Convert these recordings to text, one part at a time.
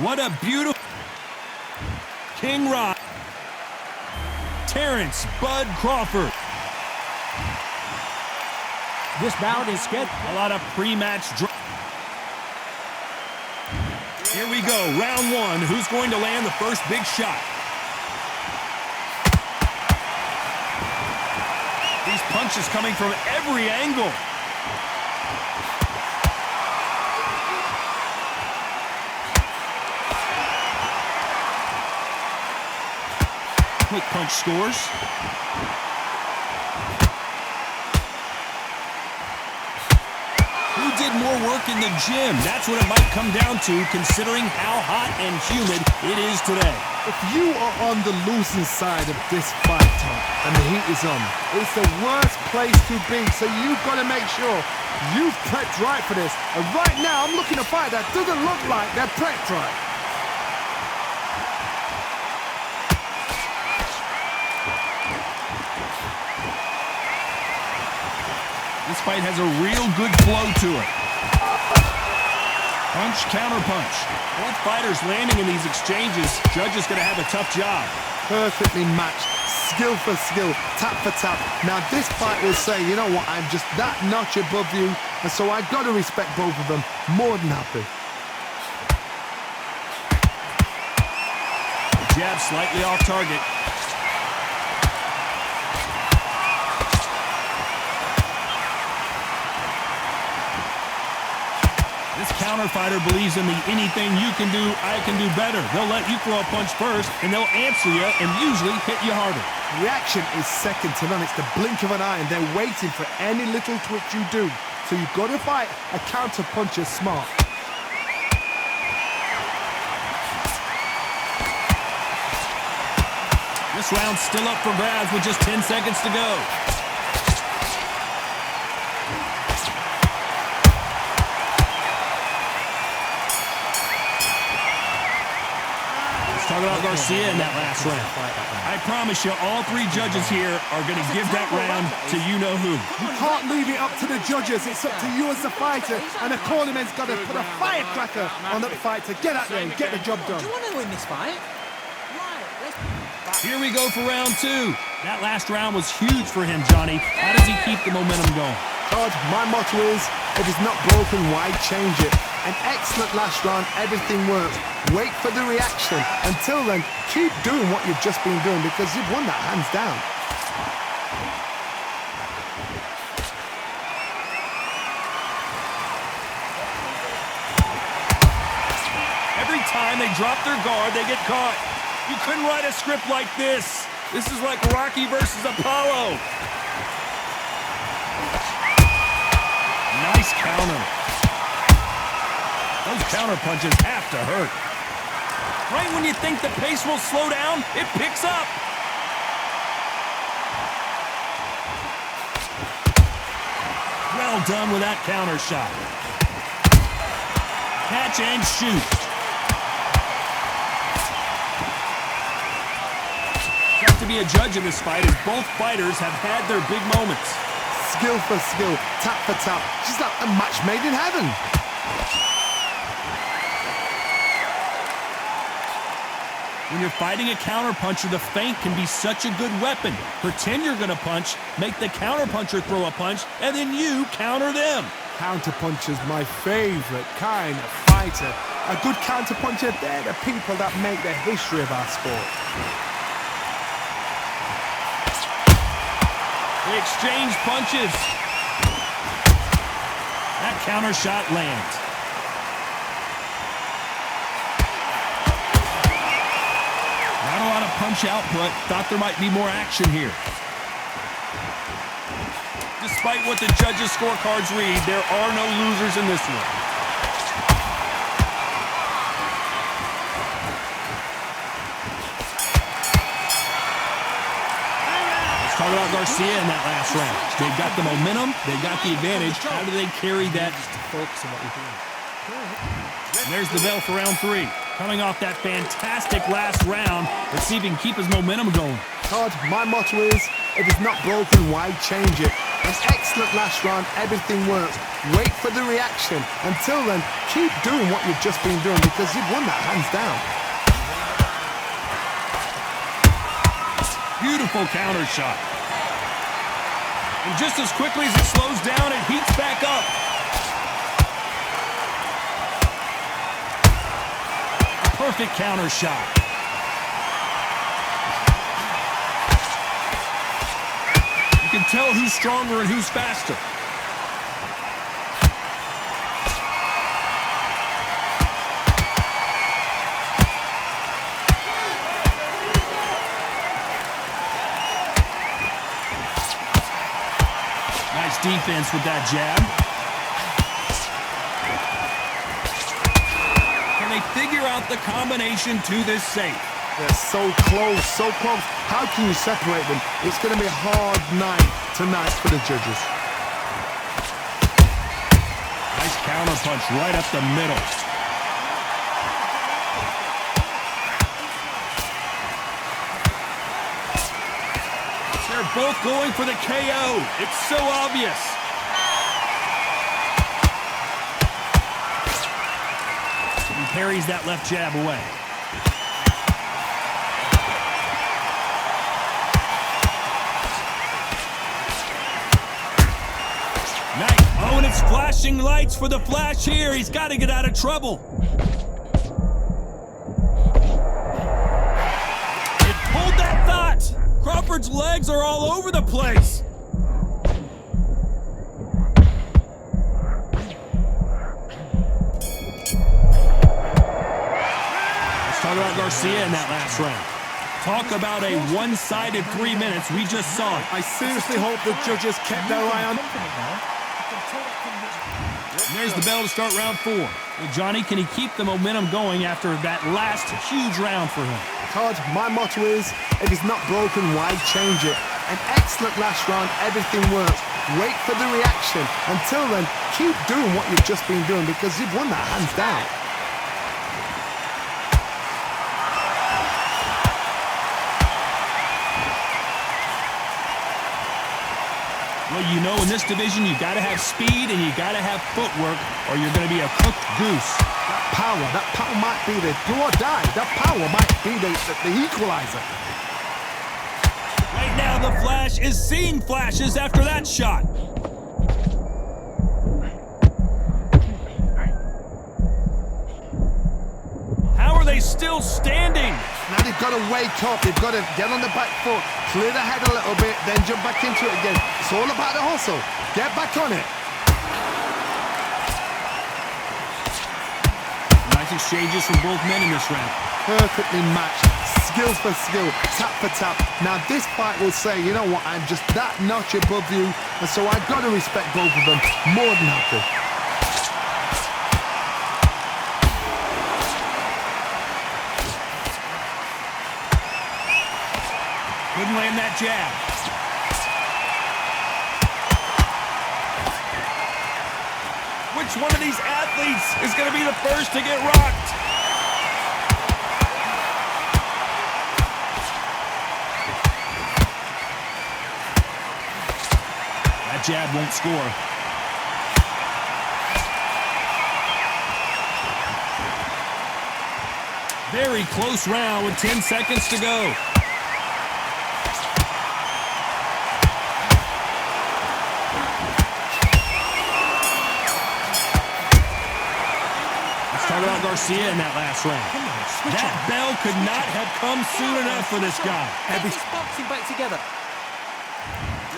What a beautiful King Rock. Terrence Bud Crawford. This bout is scheduled. A lot of pre-match. Here we go, round one. Who's going to land the first big shot? These punches coming from every angle. Quick punch scores. Who did more work in the gym? That's what it might come down to, considering how hot and humid it is today. If you are on the losing side of this fight, Tom, and the heat is on, it's the worst place to be, so you've got to make sure you've prepped right for this. And right now, I'm looking at a fight that doesn't look like they're prepped right. This fight has a real good flow to it. Punch, counter punch. Both fighters landing in these exchanges. Judge is going to have a tough job. Perfectly matched, skill for skill, tap for tap. Now this fight will say, you know what, I'm just that notch above you, and so I've got to respect both of them. More than happy. Jab slightly off target. This counter fighter believes in the anything you can do, I can do better. They'll let you throw a punch first, and they'll answer you and usually hit you harder. Reaction is second to none. It's the blink of an eye, and they're waiting for any little twitch you do. So you've got to fight a counter puncher smart. This round's still up for grabs with just 10 seconds to go. Talk about Garcia in that last round. I promise you, all three judges here are going to give that round to you-know-who. You can't leave it up to the judges. It's up to you as the fighter, and the cornerman's got to put a firecracker on that fighter. Get out there and get the job done. Do you want to win this fight? Here we go for round two. That last round was huge for him, Johnny. How does he keep the momentum going? Todd, my motto is, if it's not broken, why change it? An excellent last round, everything works. Wait for the reaction. Until then, keep doing what you've just been doing because you've won that hands down. Every time they drop their guard, they get caught. You couldn't write a script like this. This is like Rocky versus Apollo. Nice counter. Those counter punches have to hurt. Right when you think the pace will slow down, it picks up. Well done with that counter shot. Catch and shoot. Tough to be a judge in this fight as both fighters have had their big moments. Skill for skill, tap for tap. Just like a match made in heaven. When you're fighting a counterpuncher, the feint can be such a good weapon. Pretend you're going to punch, make the counterpuncher throw a punch, and then you counter them. Counterpuncher's my favorite kind of fighter. A good counterpuncher, they're the people that make the history of our sport. They exchange punches. That counter shot lands. Not a lot of punch output. Thought there might be more action here. Despite what the judges' scorecards read, there are no losers in this one. Let's talk about Garcia in that last round. They've got the momentum. They've got the advantage. How do they carry that? Focus on what we're doing. And there's the bell for round three. Coming off that fantastic last round, let's see if he can keep his momentum going. Todd, my motto is, If it's not broken, why change it? An excellent last round, everything works. Wait for the reaction. Until then, keep doing what you've just been doing because you've won that hands down. Beautiful counter shot. And just as quickly as it slows down, it heats back up. A perfect counter shot. You can tell who's stronger and who's faster. Nice defense with that jab. Can they figure out the combination to this safe? They're so close, so close. How can you separate them? It's going to be a hard night tonight for the judges. Nice counter punch right up the middle. They're both going for the KO. It's so obvious. He parries that left jab away. Nice. Oh, and it's flashing lights for the flash here. He's got to get out of trouble. It pulled that thought. Crawford's legs are all over the place. Let's talk about Garcia in that last round. Talk about a one-sided 3 minutes. We just saw it. I seriously hope the judges kept their eye on. And there's the bell to start round 4. Well, Johnny, can he keep the momentum going after that last huge round for him? Todd, my motto is, if it's not broken, why change it? An excellent last round, everything works. Wait for the reaction. Until then, keep doing what you've just been doing because you've won that hands down. Well, you know, in this division, you got to have speed and you got to have footwork or you're going to be a cooked goose. That power might be the do or die. That power might be the equalizer. Right now, the Flash is seeing flashes after that shot. How are they still standing? Now they've got to wake up. They've got to get on the back foot, clear the head a little bit, then jump back into it again. It's all about the hustle. Get back on it. Nice exchanges from both men in this round. Perfectly matched. Skills for skill, tap for tap. Now this fight will say, you know what, I'm just that notch above you, and so I've got to respect both of them more than happy. Couldn't land that jab. Which one of these athletes is going to be the first to get rocked? That jab won't score. Very close round with 10 seconds to go. Talk about Garcia in that last round. That bell could not have come soon enough for this guy. He's boxing back together.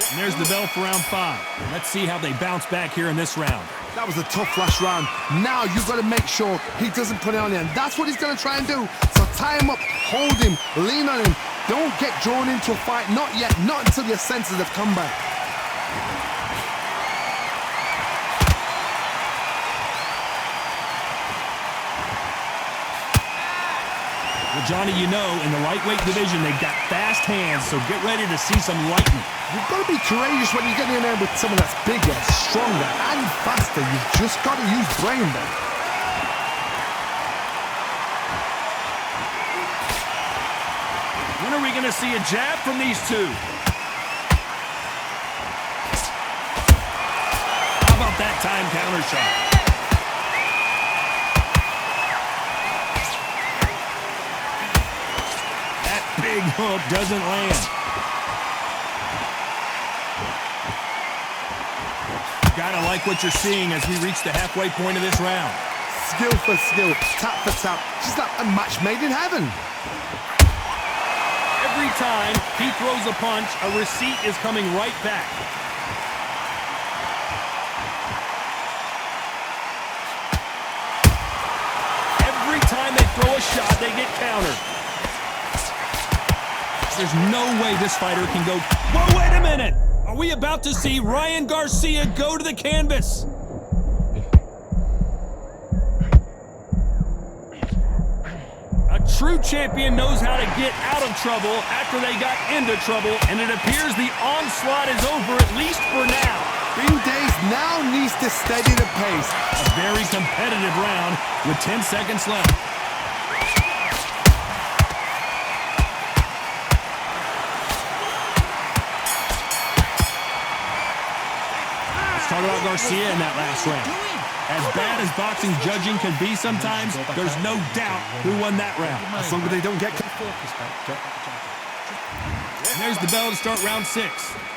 And there's the bell for round 5. Let's see how they bounce back here in this round. That was a tough last round. Now you've got to make sure he doesn't put it on you, and that's what he's going to try and do. So tie him up, hold him, lean on him. Don't get drawn into a fight. Not yet. Not until your senses have come back. Well, Johnny, you know, in the lightweight division, they've got fast hands, so get ready to see some lightning. You've got to be courageous when you get in there with someone that's bigger, stronger, and faster. You've just got to use brain then. When are we going to see a jab from these two? big-time counter shot. That big hook doesn't land. Gotta like what you're seeing as we reach the halfway point of this round. Skill for skill, tap for tap. Just like a match made in heaven. Every time he throws a punch, a receipt is coming right back. Every time they throw a shot, they get countered. There's no way this fighter can go. Whoa, wait a minute! Are we about to see Ryan Garcia go to the canvas? A true champion knows how to get out of trouble after they got into trouble, and it appears the onslaught is over, at least for now. Green Days now needs to steady the pace. A very competitive round with 10 seconds left. Talk about Garcia in that last round. As bad as boxing judging can be sometimes, there's no doubt who won that round. As long as they don't get... And there's the bell to start round 6.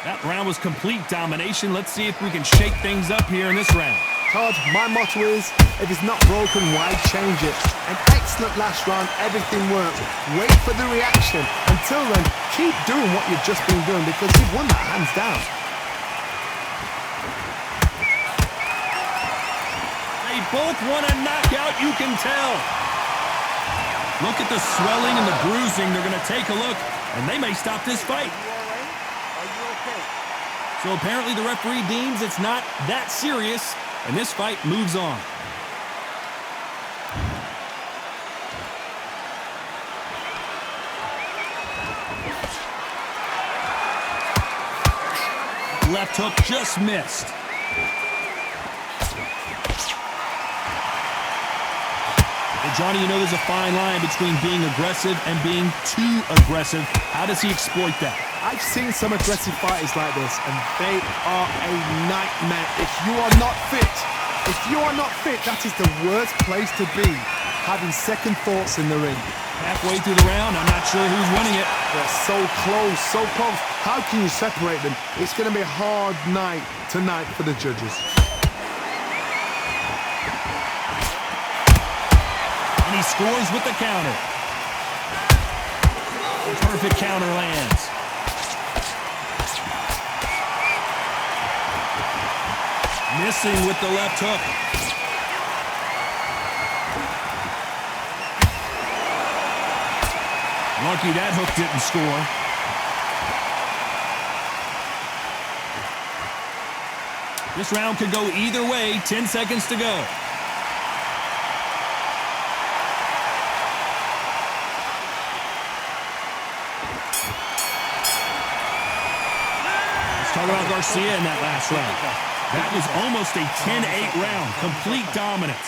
That round was complete domination. Let's see if we can shake things up here in this round. Todd, my motto is, if it's not broken, why change it? An excellent last round, everything works. Wait for the reaction. Until then, keep doing what you've just been doing because you've won that hands down. Both want a knockout, you can tell. Look at the swelling and the bruising. They're going to take a look, and they may stop this fight. So apparently the referee deems it's not that serious, and this fight moves on. Left hook just missed. Johnny, you know there's a fine line between being aggressive and being too aggressive. How does he exploit that? I've seen some aggressive fighters like this, and they are a nightmare. If you are not fit, that is the worst place to be, having second thoughts in the ring. Halfway through the round, I'm not sure who's winning it. They're so close, so close. How can you separate them? It's going to be a hard night tonight for the judges. And he scores with the counter. Perfect counter lands. Missing with the left hook. Lucky that hook didn't score. This round could go either way. 10 seconds to go. Talk about Garcia in that last round. That was almost a 10-8 round. Complete dominance.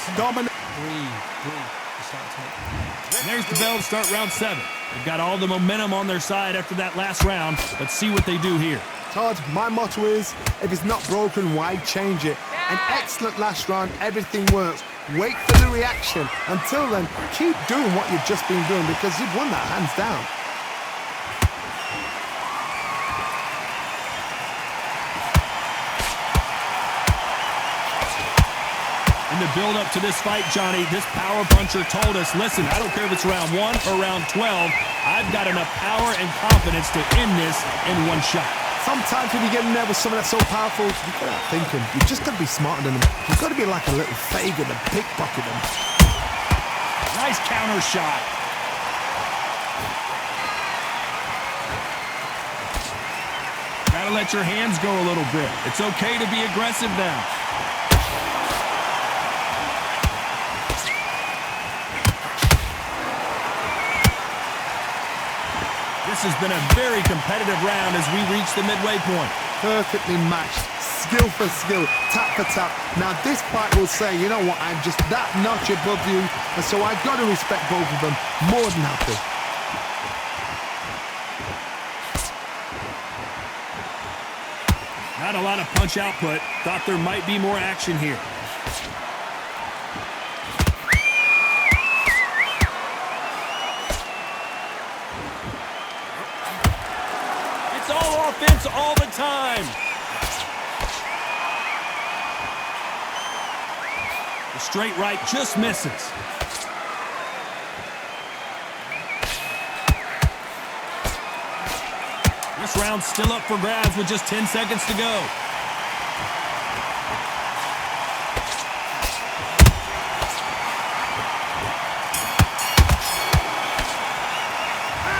And there's the bell to start round 7. They've got all the momentum on their side after that last round. Let's see what they do here. Todd, my motto is, if it's not broken, why change it? An excellent last round, everything works. Wait for the reaction. Until then, keep doing what you've just been doing because you've won that hands down. In the build-up to this fight, Johnny, this power puncher told us, listen, I don't care if it's round 1 or round 12, I've got enough power and confidence to end this in one shot. Sometimes when you get in there with someone that's so powerful, you've got to outthink them. You've just got to be smarter than them. You've got to be like a little Fagin and pickpocket them. Nice counter shot. Gotta let your hands go a little bit. It's okay to be aggressive now. This has been a very competitive round as we reach the midway point. Perfectly matched, skill for skill, tap for tap. Now this fight will say, you know what, I'm just that notch above you, and so I've got to respect both of them more than happy. Not a lot of punch output. Thought there might be more action here. It's all offense all the time. The straight right just misses. This round's still up for grabs with just 10 seconds to go.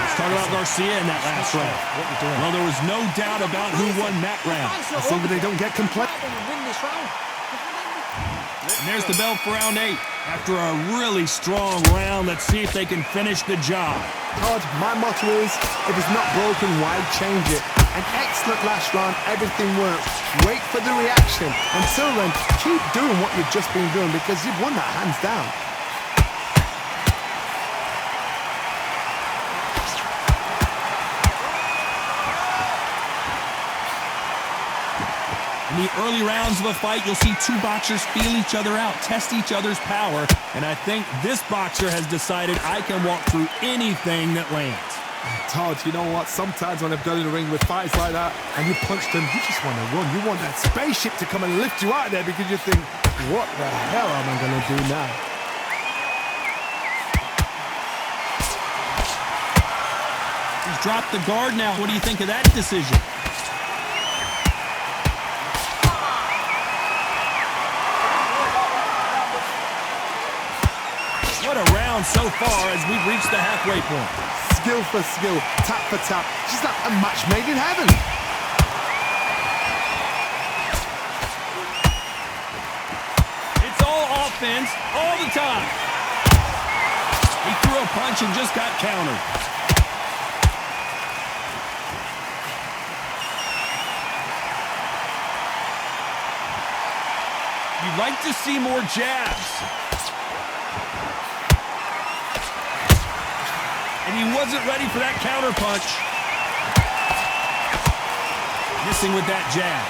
Let's talk about Garcia in that last round. Well, there was no doubt about who won that round. As long as they don't get complacent. And there's the bell for round 8. After a really strong round, let's see if they can finish the job. Todd, my motto is, if it's not broken, why change it? An excellent last round, everything works. Wait for the reaction. Until then, keep doing what you've just been doing because you've won that hands down. In the early rounds of a fight, you'll see two boxers feel each other out, test each other's power, and I think this boxer has decided I can walk through anything that lands. Todd, you know what? Sometimes when I've got in the ring with fights like that and you punch them, you just want to run. You want that spaceship to come and lift you out there because you think, what the hell am I going to do now? He's dropped the guard now. What do you think of that decision? What a round so far as we've reached the halfway point. Skill for skill, tap for tap. Just like a match made in heaven. It's all offense all the time. He threw a punch and just got countered. You'd like to see more jabs. And he wasn't ready for that counter punch. Missing with that jab.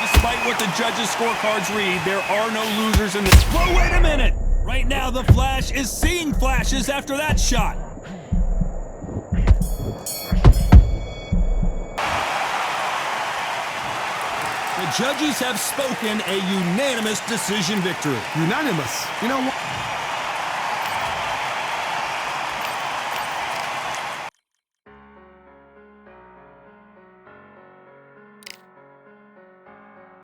Despite what the judges' scorecards read, there are no losers in this. Whoa, wait a minute! Right now, the Flash is seeing flashes after that shot. The judges have spoken, a unanimous decision victory. Unanimous. You know what?